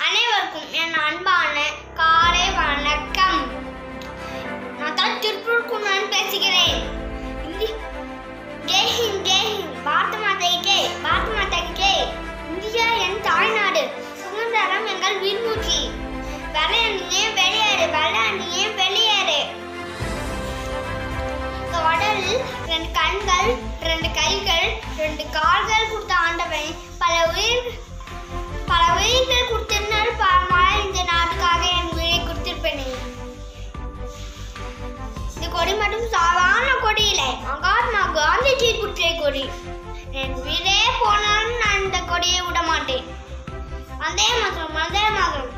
அனைவருக்கும் என் அன்பான காலை வணக்கம். நான் தான் திருப்பூர் குணன் பேசுகிறேன். ஜெய் ஹிந்த் ஜெய் ஹிந்த், பாரத மாதா கே. இந்தியா என் தாய்நாடு, சுதந்திரம் எங்கள் வீர்மூச்சு. வெள்ளையணியே வெளியேறு. உடலில் 2 கண்கள், 2 கைகள், 2 கால்கள் கொடுத்த ஆண்டவன் பல உயிர்கள் கொடுத்திருந்தால் இந்த நாட்டுக்காக என் உயிரை கொடுத்திருப்பேனே. இந்த கொடி மட்டும் சாதாரண கொடி இல்லை, மகாத்மா காந்திஜி கொடுத்த கொடி. என் உயிரே போனாலும் நான் இந்த கொடியை விட மாட்டேன். வந்தே மாதரம்.